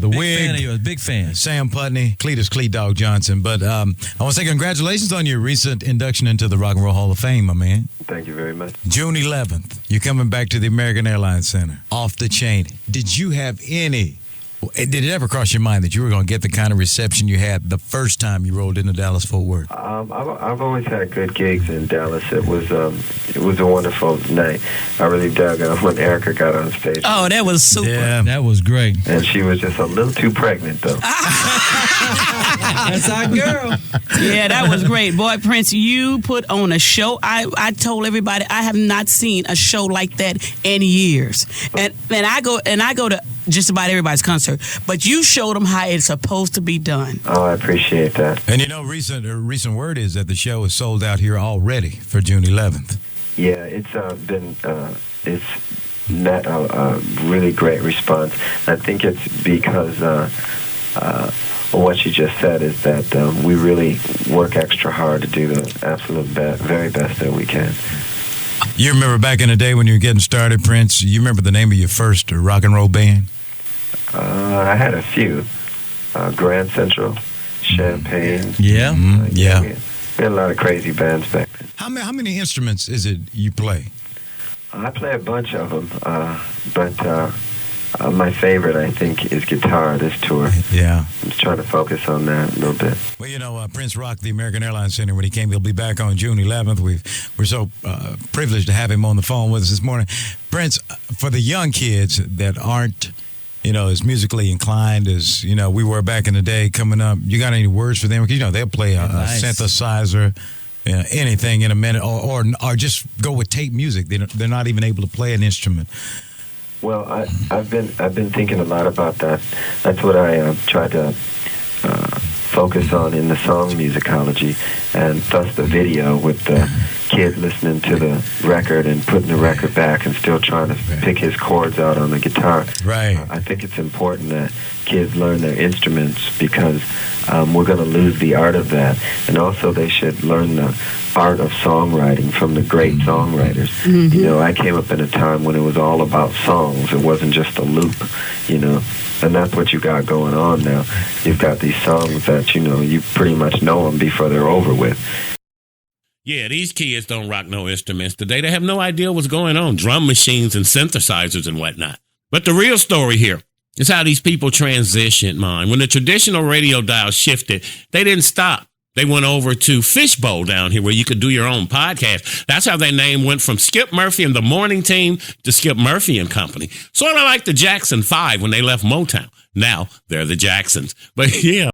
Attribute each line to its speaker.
Speaker 1: The
Speaker 2: big
Speaker 1: Wig.
Speaker 2: Fan of yours, big fan.
Speaker 1: Sam Putney, Cletus Clee Dog Johnson. But I want to say congratulations on your recent induction into the Rock and Roll Hall of Fame, my man.
Speaker 3: Thank you very much.
Speaker 1: June 11th, you're coming back to the American Airlines Center. Off the chain. Did you have did it ever cross your mind that you were going to get the kind of reception you had the first time you rolled into Dallas-Fort Worth?
Speaker 3: I've always had good gigs in Dallas. It was a wonderful night. I really dug when Erica got on stage.
Speaker 4: Oh, that was super.
Speaker 1: Yeah.
Speaker 2: That was great.
Speaker 3: And she was just a little too pregnant, though.
Speaker 2: That's our girl.
Speaker 4: Yeah, that was great. Boy, Prince, you put on a show. I told everybody I have not seen a show like that in years. And I go to just about everybody's concert, but you showed them how it's supposed to be done.
Speaker 3: Oh, I appreciate that.
Speaker 1: And recent word is that the show is sold out here already for June 11th.
Speaker 3: Yeah, it's been met a really great response. I think it's because what you just said is that we really work extra hard to do the absolute very best that we can.
Speaker 1: You remember back in the day when you were getting started, Prince, you remember the name of your first rock and roll band?
Speaker 3: I had a few. Grand Central, Champagne.
Speaker 2: Yeah.
Speaker 1: Yeah.
Speaker 3: We had a lot of crazy bands back then.
Speaker 1: How many instruments is it you play?
Speaker 3: I play a bunch of them, but my favorite, I think, is guitar this tour.
Speaker 1: Yeah.
Speaker 3: I'm just trying to focus on that a little bit.
Speaker 1: Well, Prince rocked the American Airlines Center when he came. He'll be back on June 11th. We're so privileged to have him on the phone with us this morning. Prince, for the young kids that aren't, as musically inclined as, we were back in the day coming up, you got any words for them? Because, they'll play a synthesizer, anything in a minute, or just go with tape music. They're not even able to play an instrument.
Speaker 3: Well, I've been thinking a lot about that. That's what I tried to focus on in the song musicology, and thus the video with the kid listening to the record and putting the record back and still trying to pick his chords out on the guitar.
Speaker 1: Right.
Speaker 3: I think it's important that kids learn their instruments because we're going to lose the art of that, and also they should learn the art of songwriting from the great songwriters. Mm-hmm. I came up in a time when it was all about songs. It wasn't just a loop, and that's what you got going on now. You've got these songs that, you pretty much know them before they're over with.
Speaker 5: Yeah, these kids don't rock no instruments today. They have no idea what's going on. Drum machines and synthesizers and whatnot. But the real story here is how these people transitioned, man. When the traditional radio dial shifted, they didn't stop. They went over to Fishbowl down here where you could do your own podcast. That's how their name went from Skip Murphy and the Morning Team to Skip Murphy and Company. Sort of like the Jackson 5 when they left Motown. Now they're the Jacksons. But yeah.